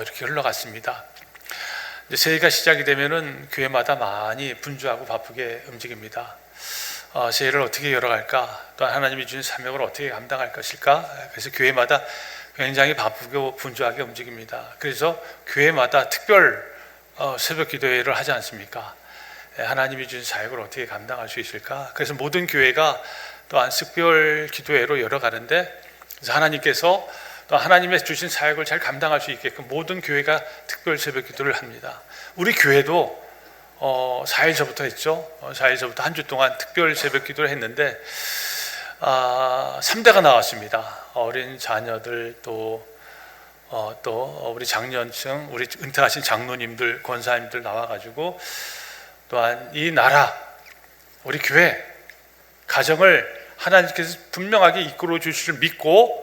이렇게 흘러갔습니다. 이제 새해가 시작이 되면은 교회마다 많이 분주하고 바쁘게 움직입니다. 새해를 어떻게 열어갈까, 또 하나님이 주신 사명을 어떻게 감당할 것일까. 그래서 교회마다 굉장히 바쁘고 분주하게 움직입니다. 그래서 교회마다 특별 새벽 기도회를 하지 않습니까? 하나님이 주신 사역을 어떻게 감당할 수 있을까? 그래서 모든 교회가 또한 특별 기도회로 열어가는데, 그래서 하나님께서 또 하나님의 주신 사역을 잘 감당할 수 있게끔 모든 교회가 특별 새벽 기도를 합니다. 우리 교회도 4일 전부터 했죠. 4일 전부터 한 주 동안 특별 새벽 기도를 했는데 3대가 나왔습니다. 어린 자녀들, 또 우리 장년층, 우리 은퇴하신 장로님들, 권사님들 나와가지고, 또한 이 나라, 우리 교회 가정을 하나님께서 분명하게 이끌어 주실 줄 믿고,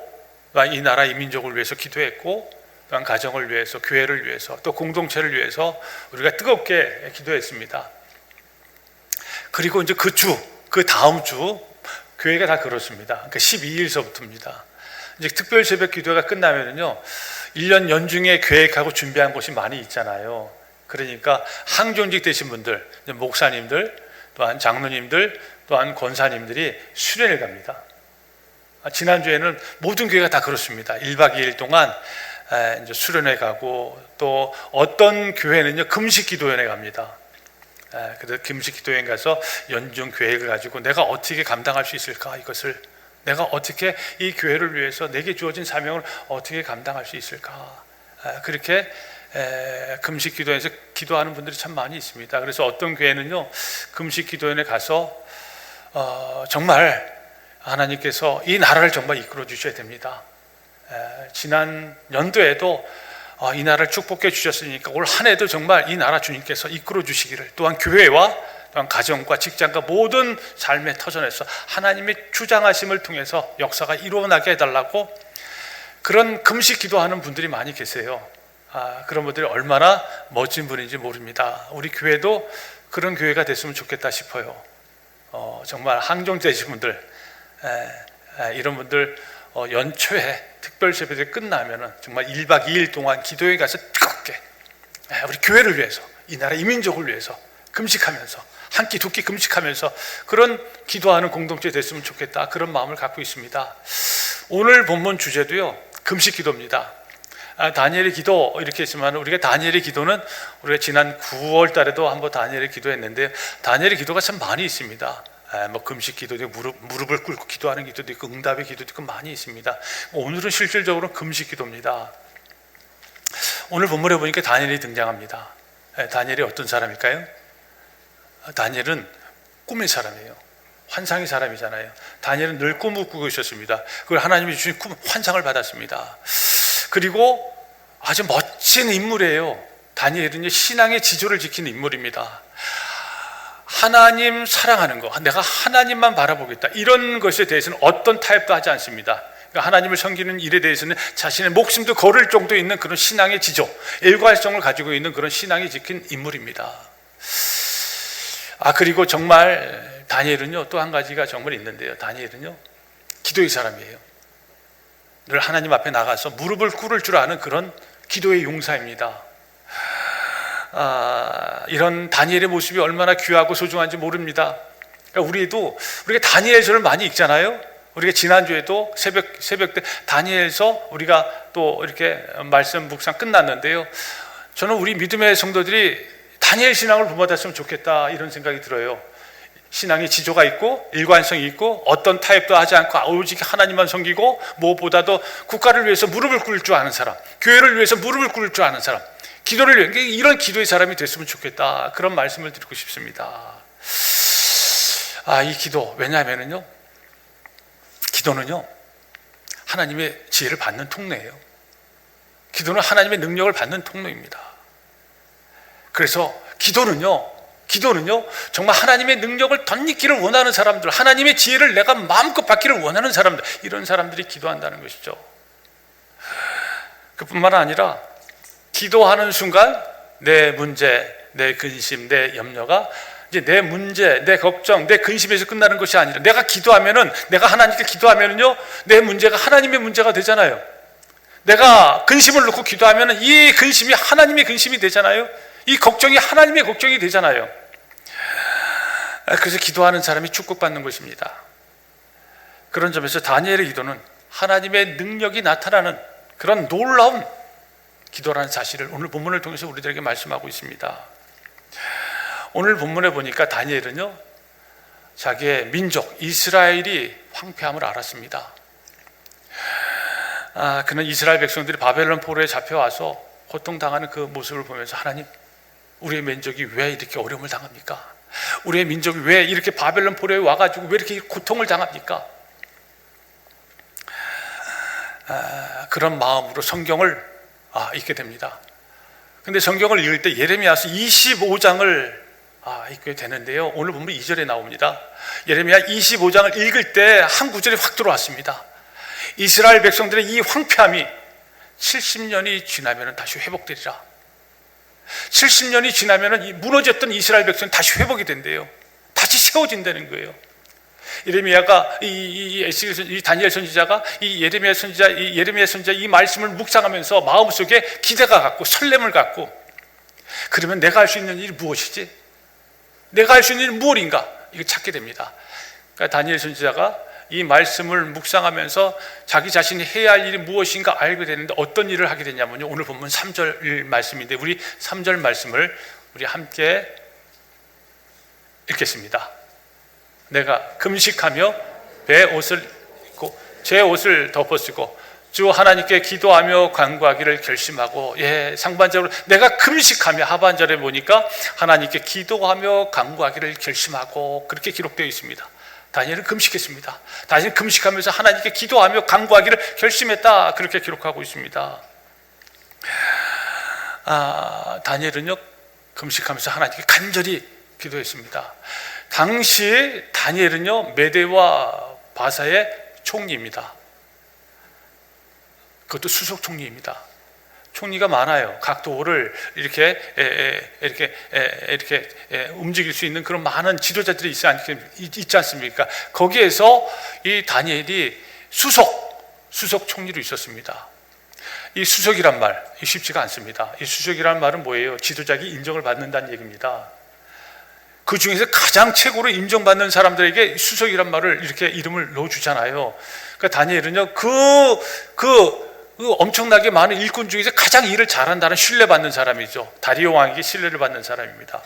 이 나라 이 민족을 위해서 기도했고, 또한 가정을 위해서, 교회를 위해서, 또 공동체를 위해서 우리가 뜨겁게 기도했습니다. 그리고 이제 그 다음 주 교회가 다 그렇습니다. 그러니까 12일서부터입니다. 이제 특별 새벽 기도가 끝나면은요, 1년 연중에 계획하고 준비한 것이 많이 있잖아요. 그러니까 항존직 되신 분들, 목사님들, 또한 장로님들, 또한 권사님들이 수련을 갑니다. 지난주에는 모든 교회가 다 그렇습니다. 1박 2일 동안 이제 수련회 가고, 또 어떤 교회는요 금식 기도회에 갑니다. 그래서 금식 기도회에 가서 연중 계획을 가지고 내가 어떻게 감당할 수 있을까, 이것을 내가 어떻게 이 교회를 위해서 내게 주어진 사명을 어떻게 감당할 수 있을까, 그렇게 금식 기도회에서 기도하는 분들이 참 많이 있습니다. 그래서 어떤 교회는요 금식 기도회에 가서 정말 하나님께서 이 나라를 정말 이끌어 주셔야 됩니다. 지난 연도에도 이 나라를 축복해 주셨으니까 올 한 해도 정말 이 나라 주님께서 이끌어 주시기를, 또한 교회와 또한 가정과 직장과 모든 삶의 터전에서 하나님의 주장하심을 통해서 역사가 일어나게 해달라고 그런 금식 기도하는 분들이 많이 계세요. 그런 분들이 얼마나 멋진 분인지 모릅니다. 우리 교회도 그런 교회가 됐으면 좋겠다 싶어요. 정말 항정되신 분들, 이런 분들 연초에 특별 새벽이 끝나면은 정말 1박 2일 동안 기도에 가서 뜨겁게 우리 교회를 위해서, 이 나라 이민족을 위해서 금식하면서, 한 끼 두 끼 금식하면서 그런 기도하는 공동체 됐으면 좋겠다, 그런 마음을 갖고 있습니다. 오늘 본문 주제도요 금식 기도입니다. 다니엘의 기도 이렇게 했지만, 우리가 다니엘의 기도는 우리가 지난 9월 달에도 한번 다니엘의 기도했는데, 다니엘의 기도가 참 많이 있습니다. 금식 기도도 있고, 무릎을 꿇고 기도하는 기도도 있고, 응답의 기도도 있고, 많이 있습니다. 오늘은 실질적으로 금식 기도입니다. 오늘 본문에 보니까 다니엘이 등장합니다. 다니엘이 어떤 사람일까요? 다니엘은 꿈의 사람이에요. 환상의 사람이잖아요. 다니엘은 늘 꿈을 꾸고 있었습니다. 그걸 하나님이 주신 환상을 받았습니다. 그리고 아주 멋진 인물이에요. 다니엘은 신앙의 지조를 지키는 인물입니다. 하나님 사랑하는 거, 내가 하나님만 바라보겠다, 이런 것에 대해서는 어떤 타협도 하지 않습니다. 그러니까 하나님을 섬기는 일에 대해서는 자신의 목숨도 걸을 정도에 있는 그런 신앙의 지조, 일관성을 가지고 있는 그런 신앙이 지킨 인물입니다. 그리고 정말 다니엘은요 또 한 가지가 정말 있는데요, 다니엘은요 기도의 사람이에요. 늘 하나님 앞에 나가서 무릎을 꿇을 줄 아는 그런 기도의 용사입니다. 이런 다니엘의 모습이 얼마나 귀하고 소중한지 모릅니다. 그러니까 우리가 다니엘서를 많이 읽잖아요. 우리가 지난주에도 새벽 때 다니엘서 우리가 또 이렇게 말씀 묵상 끝났는데요, 저는 우리 믿음의 성도들이 다니엘 신앙을 본받았으면 좋겠다, 이런 생각이 들어요. 신앙의 지조가 있고 일관성이 있고 어떤 타협도 하지 않고 오직 하나님만 섬기고, 무엇보다도 국가를 위해서 무릎을 꿇을 줄 아는 사람, 교회를 위해서 무릎을 꿇을 줄 아는 사람, 기도를 위해, 이런 기도의 사람이 됐으면 좋겠다, 그런 말씀을 드리고 싶습니다. 이 기도, 왜냐하면요 기도는요 하나님의 지혜를 받는 통로예요. 기도는 하나님의 능력을 받는 통로입니다. 그래서 기도는요 정말 하나님의 능력을 덧입기를 원하는 사람들, 하나님의 지혜를 내가 마음껏 받기를 원하는 사람들, 이런 사람들이 기도한다는 것이죠. 그뿐만 아니라 기도하는 순간 내 문제, 내 근심, 내 염려가 이제 내 문제, 내 걱정, 내 근심에서 끝나는 것이 아니라, 내가 기도하면은, 내가 하나님께 기도하면은요 내 문제가 하나님의 문제가 되잖아요. 내가 근심을 놓고 기도하면 이 근심이 하나님의 근심이 되잖아요. 이 걱정이 하나님의 걱정이 되잖아요. 그래서 기도하는 사람이 축복받는 것입니다. 그런 점에서 다니엘의 기도는 하나님의 능력이 나타나는 그런 놀라운 기도라는 사실을 오늘 본문을 통해서 우리들에게 말씀하고 있습니다. 오늘 본문에 보니까 다니엘은요, 자기의 민족 이스라엘이 황폐함을 알았습니다. 그는 이스라엘 백성들이 바벨론 포로에 잡혀와서 고통당하는 그 모습을 보면서 하나님, 우리의 민족이 왜 이렇게 어려움을 당합니까? 우리의 민족이 왜 이렇게 바벨론 포로에 와가지고 왜 이렇게 고통을 당합니까? 그런 마음으로 성경을 읽게 됩니다. 근데 성경을 읽을 때 예레미야서 25장을 읽게 되는데요, 오늘 보면 2절에 나옵니다. 예레미야 25장을 읽을 때 한 구절이 확 들어왔습니다. 이스라엘 백성들의 이 황폐함이 70년이 지나면 다시 회복되리라. 70년이 지나면 무너졌던 이스라엘 백성이 다시 회복이 된대요. 다시 세워진다는 거예요. 예레미야가 이 다니엘 선지자가 이 예레미야 선지자 이 말씀을 묵상하면서 마음속에 기대가 갖고 설렘을 갖고, 그러면 내가 할 수 있는 일이 무엇이지? 내가 할 수 있는 일은 무엇인가? 이거 찾게 됩니다. 그러니까 다니엘 선지자가 이 말씀을 묵상하면서 자기 자신이 해야 할 일이 무엇인가 알게 되는데 어떤 일을 하게 되냐면요, 오늘 본문 3절 말씀인데 우리 3절 말씀을 우리 함께 읽겠습니다. 내가 금식하며 배 옷을 입고 제 옷을 덮어쓰고 주 하나님께 기도하며 간구하기를 결심하고, 상반절로 내가 금식하며, 하반절에 보니까 하나님께 기도하며 간구하기를 결심하고, 그렇게 기록되어 있습니다. 다니엘은 금식했습니다. 다니엘은 금식하면서 하나님께 기도하며 간구하기를 결심했다, 그렇게 기록하고 있습니다. 다니엘은요, 금식하면서 하나님께 간절히 기도했습니다. 당시 다니엘은요, 메대와 바사의 총리입니다. 그것도 수석 총리입니다. 총리가 많아요. 각 도를 이렇게 움직일 수 있는 그런 많은 지도자들이 있지 않습니까? 거기에서 이 다니엘이 수석 총리로 있었습니다. 이 수석이란 말, 쉽지가 않습니다. 이 수석이란 말은 뭐예요? 지도자에게 인정을 받는다는 얘기입니다. 그 중에서 가장 최고로 인정받는 사람들에게 수석이란 말을 이렇게 이름을 넣어주잖아요. 그러니까 다니엘은요, 그 엄청나게 많은 일꾼 중에서 가장 일을 잘한다는 신뢰받는 사람이죠. 다리오 왕에게 신뢰를 받는 사람입니다.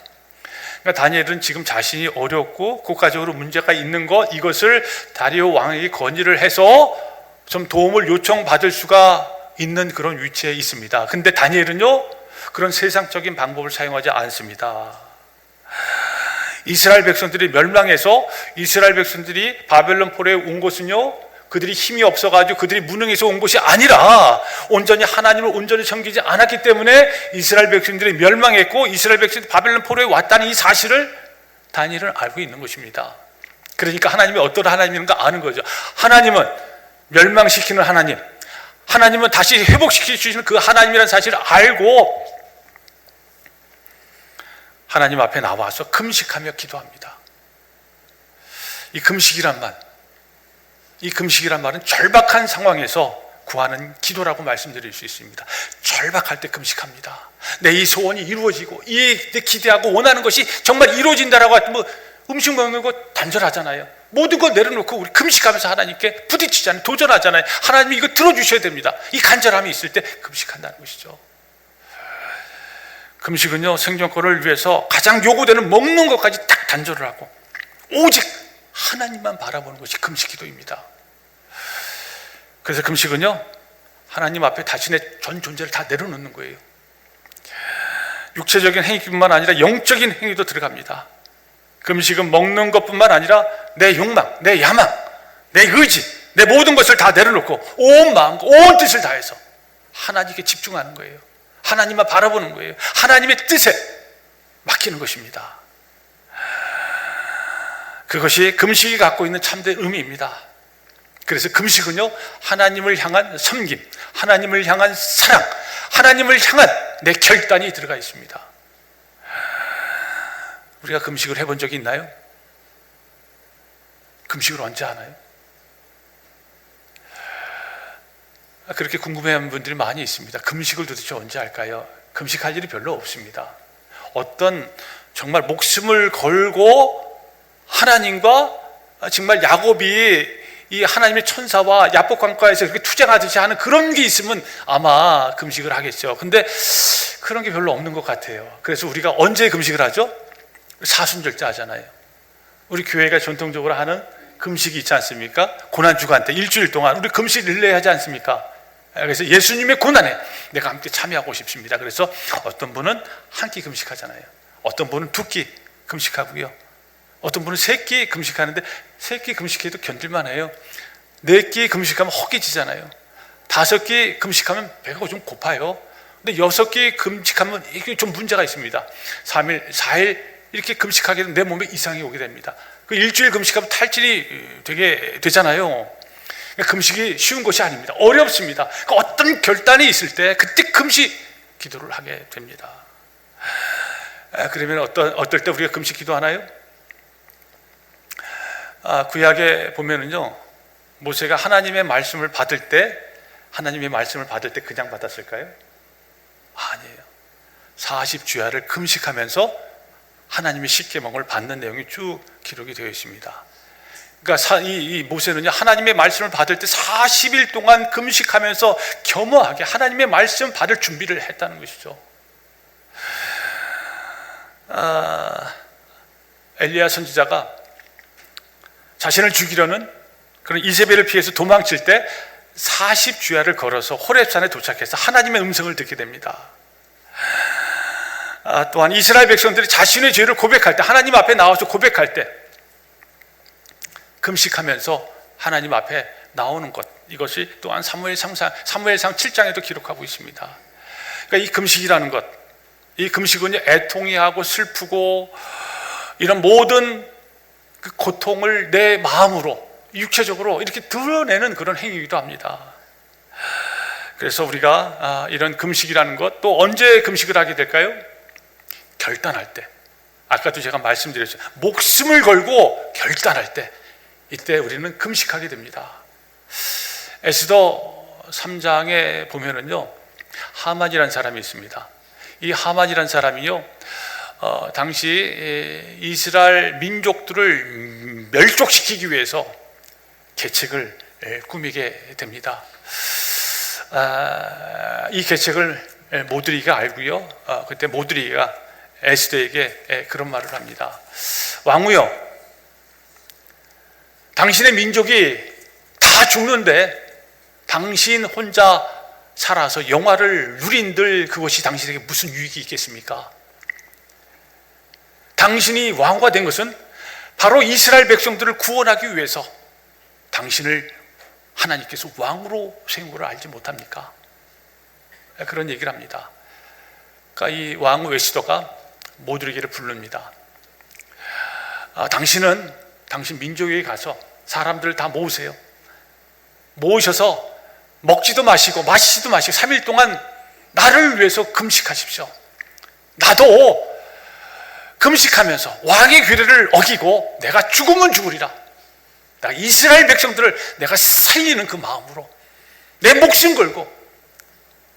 그러니까 다니엘은 지금 자신이 어렵고 국가적으로 문제가 있는 이것을 다리오 왕에게 건의를 해서 좀 도움을 요청받을 수가 있는 그런 위치에 있습니다. 근데 다니엘은요, 그런 세상적인 방법을 사용하지 않습니다. 이스라엘 백성들이 멸망해서 이스라엘 백성들이 바벨론 포로에 온 것은요, 그들이 힘이 없어가지고 그들이 무능해서 온 것이 아니라 온전히 하나님을 온전히 섬기지 않았기 때문에 이스라엘 백성들이 멸망했고 이스라엘 백성들이 바벨론 포로에 왔다는 이 사실을 다니엘은 알고 있는 것입니다. 그러니까 하나님이 어떤 하나님인가 아는 거죠. 하나님은 멸망시키는 하나님, 하나님은 다시 회복시키시는 그 하나님이라는 사실을 알고 하나님 앞에 나와서 금식하며 기도합니다. 이 금식이란 말은 절박한 상황에서 구하는 기도라고 말씀드릴 수 있습니다. 절박할 때 금식합니다. 내 이 소원이 이루어지고 내 기대하고 원하는 것이 정말 이루어진다라고 하면 음식 먹는 거 단절하잖아요. 모든 걸 내려놓고 우리 금식하면서 하나님께 부딪히잖아요. 도전하잖아요. 하나님이 이거 들어주셔야 됩니다. 이 간절함이 있을 때 금식한다는 것이죠. 금식은요, 생존권을 위해서 가장 요구되는 먹는 것까지 딱 단절을 하고 오직 하나님만 바라보는 것이 금식 기도입니다. 그래서 금식은요, 하나님 앞에 자신의 전 존재를 다 내려놓는 거예요. 육체적인 행위뿐만 아니라 영적인 행위도 들어갑니다. 금식은 먹는 것뿐만 아니라 내 욕망, 내 야망, 내 의지, 내 모든 것을 다 내려놓고 온 마음과 온 뜻을 다해서 하나님께 집중하는 거예요. 하나님만 바라보는 거예요. 하나님의 뜻에 맡기는 것입니다. 그것이 금식이 갖고 있는 참된 의미입니다. 그래서 금식은요, 하나님을 향한 섬김, 하나님을 향한 사랑, 하나님을 향한 내 결단이 들어가 있습니다. 우리가 금식을 해본 적이 있나요? 금식을 언제 하나요? 그렇게 궁금해하는 분들이 많이 있습니다. 금식을 도대체 언제 할까요? 금식할 일이 별로 없습니다. 어떤 정말 목숨을 걸고 하나님과 정말 야곱이 이 하나님의 천사와 야복 강가에서 그렇게 투쟁하듯이 하는 그런 게 있으면 아마 금식을 하겠죠. 근데 그런 게 별로 없는 것 같아요. 그래서 우리가 언제 금식을 하죠? 사순절제 하잖아요. 우리 교회가 전통적으로 하는 금식이 있지 않습니까? 고난주간 때 일주일 동안 우리 금식 릴레이 하지 않습니까? 그래서 예수님의 고난에 내가 함께 참여하고 싶습니다. 그래서 어떤 분은 한 끼 금식하잖아요. 어떤 분은 두 끼 금식하고요. 어떤 분은 세 끼 금식하는데 세 끼 금식해도 견딜만 해요. 네 끼 금식하면 허기지잖아요. 다섯 끼 금식하면 배가 좀 고파요. 근데 여섯 끼 금식하면 이게 좀 문제가 있습니다. 3일, 4일 이렇게 금식하게 되면 내 몸에 이상이 오게 됩니다. 그 일주일 금식하면 탈질이 되게 되잖아요. 그러니까 금식이 쉬운 것이 아닙니다. 어렵습니다. 그러니까 어떤 결단이 있을 때 그때 금식 기도를 하게 됩니다. 그러면 어떨 때 우리가 금식 기도하나요? 구약에 보면은요, 모세가 하나님의 말씀을 받을 때 그냥 받았을까요? 아니에요. 40주야를 금식하면서 하나님의 십계명을 받는 내용이 쭉 기록이 되어 있습니다. 그러니까 이 모세는요, 하나님의 말씀을 받을 때 40일 동안 금식하면서 겸허하게 하나님의 말씀 받을 준비를 했다는 것이죠. 엘리야 선지자가 자신을 죽이려는 그런 이세벨을 피해서 도망칠 때 40주야를 걸어서 호렙산에 도착해서 하나님의 음성을 듣게 됩니다. 또한 이스라엘 백성들이 자신의 죄를 고백할 때, 하나님 앞에 나와서 고백할 때 금식하면서 하나님 앞에 나오는 것, 이것이 또한 사무엘상 7장에도 기록하고 있습니다. 그러니까 이 금식이라는 것, 이 금식은 애통해하고 슬프고 이런 모든 그 고통을 내 마음으로 육체적으로 이렇게 드러내는 그런 행위이기도 합니다. 그래서 우리가 이런 금식이라는 것, 또 언제 금식을 하게 될까요? 결단할 때, 아까도 제가 말씀드렸죠. 목숨을 걸고 결단할 때, 이때 우리는 금식하게 됩니다. 에스더 3장에 보면은요, 하만이라는 사람이 있습니다. 이 하만이라는 사람이요, 당시 이스라엘 민족들을 멸족시키기 위해서 계책을 꾸미게 됩니다. 이 계책을 모드리가 알고요, 그때 모드리가 에스더에게 그런 말을 합니다. 왕후여, 당신의 민족이 다 죽는데 당신 혼자 살아서 영화를 누린들 그것이 당신에게 무슨 유익이 있겠습니까? 당신이 왕후가 된 것은 바로 이스라엘 백성들을 구원하기 위해서 당신을 하나님께서 왕으로 세운 것을 알지 못합니까? 그런 얘기를 합니다. 그러니까 이 왕후 에스더가 모드리게를 부릅니다. 당신은 당신 민족에게 가서 사람들을 다 모으세요. 모으셔서 먹지도 마시고 마시지도 마시고 3일 동안 나를 위해서 금식하십시오. 나도 금식하면서 왕의 규례를 어기고 내가 죽으면 죽으리라. 내가 이스라엘 백성들을 내가 살리는 그 마음으로 내 목숨 걸고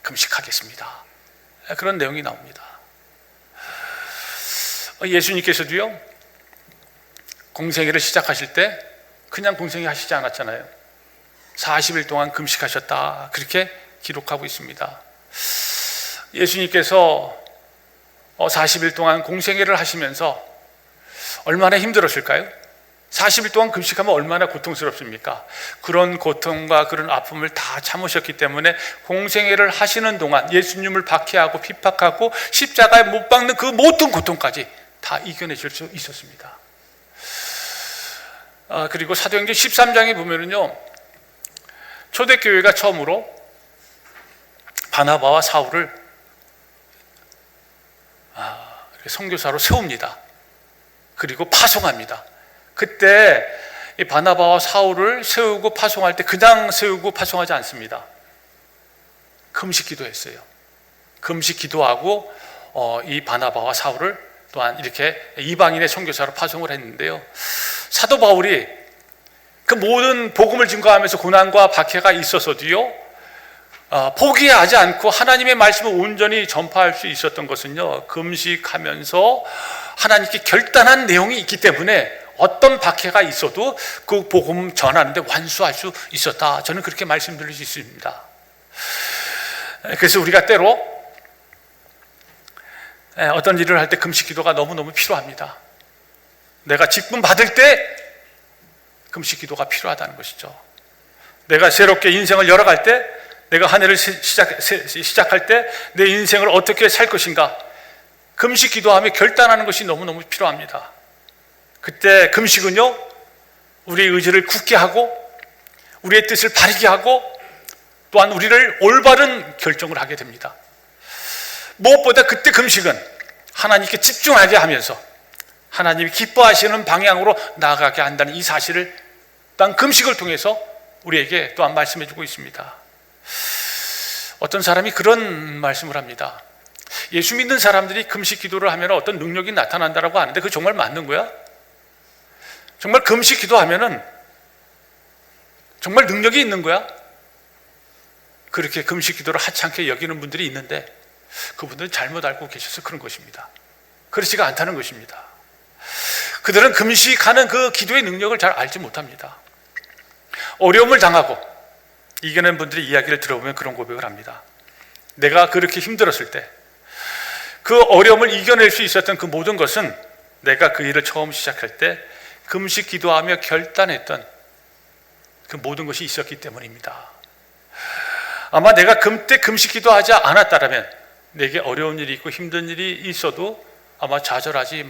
금식하겠습니다. 그런 내용이 나옵니다. 예수님께서도요, 공생애를 시작하실 때 그냥 공생애 하시지 않았잖아요. 40일 동안 금식하셨다, 그렇게 기록하고 있습니다. 예수님께서 40일 동안 공생애를 하시면서 얼마나 힘들었을까요? 40일 동안 금식하면 얼마나 고통스럽습니까? 그런 고통과 그런 아픔을 다 참으셨기 때문에 공생애를 하시는 동안 예수님을 박해하고 핍박하고 십자가에 못 박는 그 모든 고통까지 다 이겨내실 수 있었습니다. 그리고 사도행전 13장에 보면은요, 초대교회가 처음으로 바나바와 사울을 선교사로 세웁니다. 그리고 파송합니다. 그때 이 바나바와 사울을 세우고 파송할 때 그냥 세우고 파송하지 않습니다. 금식 기도했어요. 금식 기도하고 이 바나바와 사울을 또한 이렇게 이방인의 선교사로 파송을 했는데요, 사도 바울이 그 모든 복음을 증거하면서 고난과 박해가 있어서도요, 포기하지 않고 하나님의 말씀을 온전히 전파할 수 있었던 것은요, 금식하면서 하나님께 결단한 내용이 있기 때문에 어떤 박해가 있어도 그 복음 전하는데 완수할 수 있었다. 저는 그렇게 말씀드릴 수 있습니다. 그래서 우리가 때로 어떤 일을 할 때 금식 기도가 너무너무 필요합니다. 내가 직분 받을 때 금식 기도가 필요하다는 것이죠. 내가 새롭게 인생을 열어갈 때, 내가 한 해를 시작할 때 내 인생을 어떻게 살 것인가, 금식 기도하며 결단하는 것이 너무너무 필요합니다. 그때 금식은요, 우리의 의지를 굳게 하고 우리의 뜻을 바르게 하고 또한 우리를 올바른 결정을 하게 됩니다. 무엇보다 그때 금식은 하나님께 집중하게 하면서 하나님이 기뻐하시는 방향으로 나아가게 한다는 이 사실을 또한 금식을 통해서 우리에게 또한 말씀해 주고 있습니다. 어떤 사람이 그런 말씀을 합니다. 예수 믿는 사람들이 금식 기도를 하면 어떤 능력이 나타난다고 하는데 그거 정말 맞는 거야? 정말 금식 기도하면은 정말 능력이 있는 거야? 그렇게 금식 기도를 하찮게 여기는 분들이 있는데 그분들은 잘못 알고 계셔서 그런 것입니다. 그렇지가 않다는 것입니다. 그들은 금식하는 그 기도의 능력을 잘 알지 못합니다. 어려움을 당하고 이겨낸 분들의 이야기를 들어보면 그런 고백을 합니다. 내가 그렇게 힘들었을 때, 그 어려움을 이겨낼 수 있었던 그 모든 것은 내가 그 일을 처음 시작할 때 금식 기도하며 결단했던 그 모든 것이 있었기 때문입니다. 아마 내가 그때 금식 기도하지 않았다면 내게 어려운 일이 있고 힘든 일이 있어도 아마 좌절하실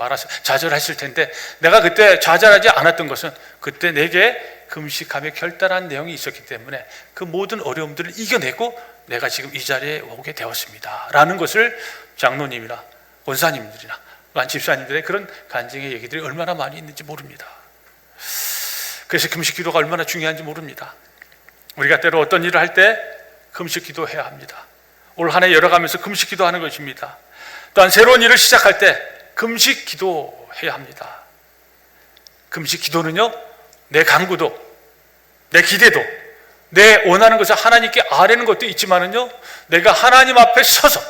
텐데, 내가 그때 좌절하지 않았던 것은 그때 내게 금식하며 결단한 내용이 있었기 때문에 그 모든 어려움들을 이겨내고 내가 지금 이 자리에 오게 되었습니다 라는 것을 장로님이나 권사님들이나 집사님들의 그런 간증의 얘기들이 얼마나 많이 있는지 모릅니다. 그래서 금식 기도가 얼마나 중요한지 모릅니다. 우리가 때로 어떤 일을 할 때 금식 기도해야 합니다. 올 한 해 열어가면서 금식 기도하는 것입니다. 또한 새로운 일을 시작할 때 금식 기도해야 합니다. 금식 기도는요, 내 간구도, 내 기대도, 내 원하는 것을 하나님께 아뢰는 것도 있지만은요, 내가 하나님 앞에 서서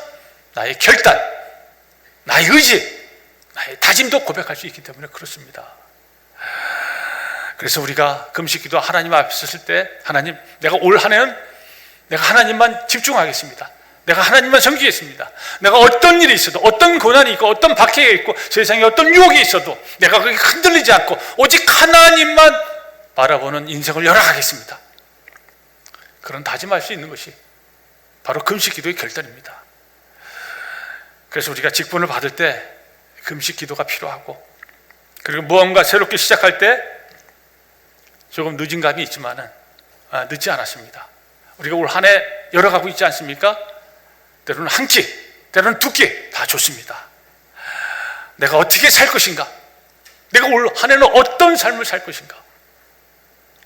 나의 결단, 나의 의지, 나의 다짐도 고백할 수 있기 때문에 그렇습니다. 그래서 우리가 금식 기도 하나님 앞에 섰을 때, 하나님, 내가 올 한 해는 내가 하나님만 집중하겠습니다. 내가 하나님만 섬기겠습니다. 내가 어떤 일이 있어도, 어떤 고난이 있고, 어떤 박해가 있고, 세상에 어떤 유혹이 있어도 내가 거기 흔들리지 않고 오직 하나님만 바라보는 인생을 열어가겠습니다. 그런 다짐할 수 있는 것이 바로 금식 기도의 결단입니다. 그래서 우리가 직분을 받을 때 금식 기도가 필요하고, 그리고 무언가 새롭게 시작할 때 조금 늦은 감이 있지만은 늦지 않았습니다. 우리가 올 한 해 열어가고 있지 않습니까? 때로는 한 끼, 때로는 두 끼 다 좋습니다. 내가 어떻게 살 것인가? 내가 올 한 해는 어떤 삶을 살 것인가?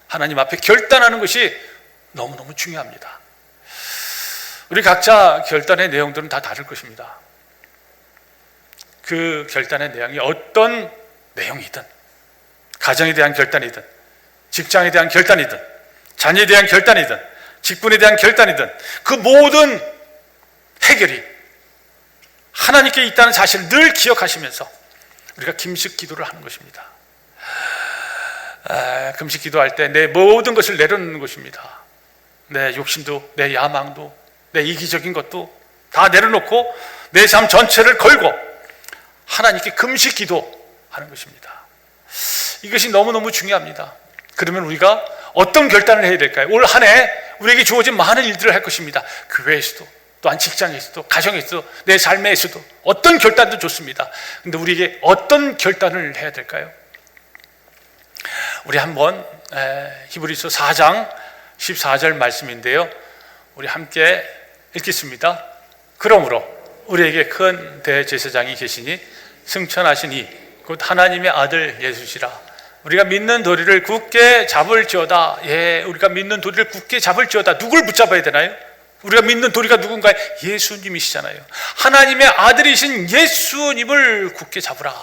하나님 앞에 결단하는 것이 너무너무 중요합니다. 우리 각자 결단의 내용들은 다 다를 것입니다. 그 결단의 내용이 어떤 내용이든, 가정에 대한 결단이든, 직장에 대한 결단이든, 자녀에 대한 결단이든, 직분에 대한 결단이든, 그 모든 해결이 하나님께 있다는 사실을 늘 기억하시면서 우리가 금식 기도를 하는 것입니다. 금식 기도할 때 내 모든 것을 내려놓는 것입니다. 내 욕심도, 내 야망도, 내 이기적인 것도 다 내려놓고 내 삶 전체를 걸고 하나님께 금식 기도하는 것입니다. 이것이 너무너무 중요합니다. 그러면 우리가 어떤 결단을 해야 될까요? 올 한 해 우리에게 주어진 많은 일들을 할 것입니다. 교회에서도, 또한 직장에서도, 가정에서도, 내 삶에서도 어떤 결단도 좋습니다. 그런데 우리에게 어떤 결단을 해야 될까요? 우리 한번 히브리서 4장 14절 말씀인데요, 우리 함께 읽겠습니다. 그러므로 우리에게 큰 대제사장이 계시니 승천하신 이 곧 하나님의 아들 예수시라. 우리가 믿는 도리를 굳게 잡을지어다. 우리가 믿는 도리를 굳게 잡을지어다. 누굴 붙잡아야 되나요? 우리가 믿는 도리가 누군가요? 예수님이시잖아요. 하나님의 아들이신 예수님을 굳게 잡으라.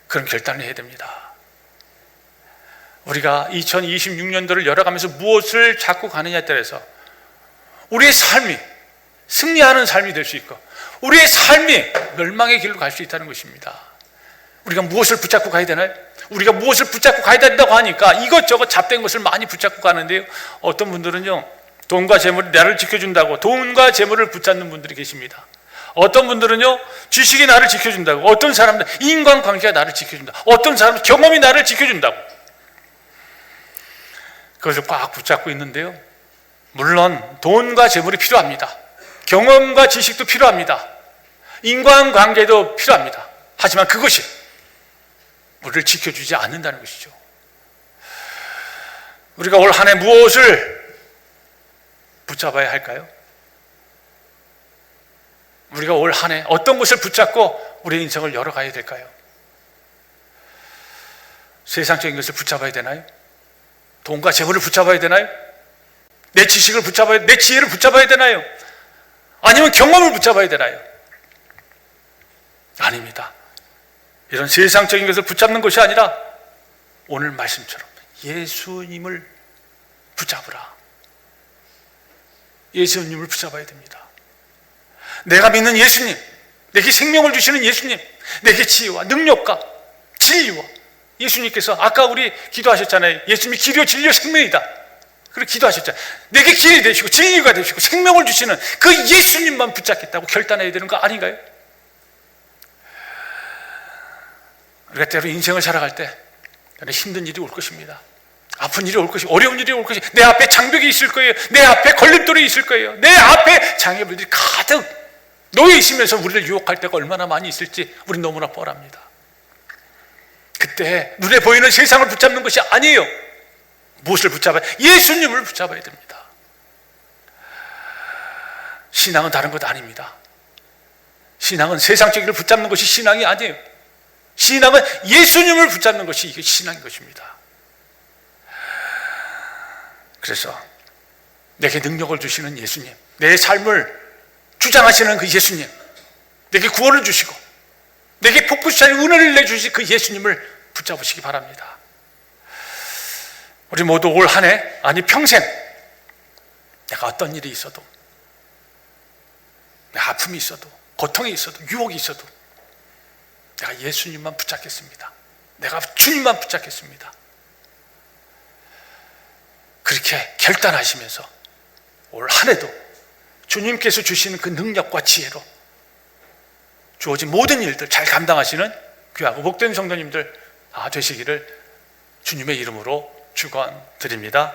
그런 결단을 해야 됩니다. 우리가 2026년도를 열어가면서 무엇을 잡고 가느냐에 따라서 우리의 삶이 승리하는 삶이 될 수 있고 우리의 삶이 멸망의 길로 갈 수 있다는 것입니다. 우리가 무엇을 붙잡고 가야 되나요? 우리가 무엇을 붙잡고 가야 된다고 하니까 이것저것 잡된 것을 많이 붙잡고 가는데요, 어떤 분들은요, 돈과 재물이 나를 지켜준다고 돈과 재물을 붙잡는 분들이 계십니다. 어떤 분들은요, 지식이 나를 지켜준다고, 어떤 사람은 인간관계가 나를 지켜준다, 어떤 사람은 경험이 나를 지켜준다고 그것을 꽉 붙잡고 있는데요, 물론 돈과 재물이 필요합니다. 경험과 지식도 필요합니다. 인간관계도 필요합니다. 하지만 그것이 우리를 지켜주지 않는다는 것이죠. 우리가 올 한 해 무엇을 붙잡아야 할까요? 우리가 올 한 해 어떤 것을 붙잡고 우리의 인생을 열어가야 될까요? 세상적인 것을 붙잡아야 되나요? 돈과 재물을 붙잡아야 되나요? 내 지식을 붙잡아야, 내 지혜를 붙잡아야 되나요? 아니면 경험을 붙잡아야 되나요? 아닙니다. 이런 세상적인 것을 붙잡는 것이 아니라 오늘 말씀처럼 예수님을 붙잡으라. 예수님을 붙잡아야 됩니다. 내가 믿는 예수님, 내게 생명을 주시는 예수님, 내게 지혜와 능력과 진리와, 예수님께서 아까 우리 기도하셨잖아요. 예수님이 길이요 진리요 생명이다. 그렇게 기도하셨잖아요. 내게 길이 되시고 진리가 되시고 생명을 주시는 그 예수님만 붙잡겠다고 결단해야 되는 거 아닌가요? 우리가 때로 인생을 살아갈 때 힘든 일이 올 것입니다. 아픈 일이 올 것이고 어려운 일이 올 것이고 내 앞에 장벽이 있을 거예요. 내 앞에 걸림돌이 있을 거예요. 내 앞에 장애물들이 가득 놓여 있으면서 우리를 유혹할 때가 얼마나 많이 있을지 우리는 너무나 뻔합니다. 그때 눈에 보이는 세상을 붙잡는 것이 아니에요. 무엇을 붙잡아야? 예수님을 붙잡아야 됩니다. 신앙은 다른 것 아닙니다. 신앙은 세상적인 걸 붙잡는 것이 신앙이 아니에요. 신앙은 예수님을 붙잡는 것이 이게 신앙인 것입니다. 그래서 내게 능력을 주시는 예수님, 내 삶을 주장하시는 그 예수님, 내게 구원을 주시고 내게 복부시한 은혜를 내주신 그 예수님을 붙잡으시기 바랍니다. 우리 모두 올 한 해, 아니 평생 내가 어떤 일이 있어도, 내 아픔이 있어도, 고통이 있어도, 유혹이 있어도 내가 예수님만 붙잡겠습니다. 내가 주님만 붙잡겠습니다. 그렇게 결단하시면서 올 한 해도 주님께서 주시는 그 능력과 지혜로 주어진 모든 일들 잘 감당하시는 귀하고 복된 성도님들 되시기를 주님의 이름으로 축원드립니다.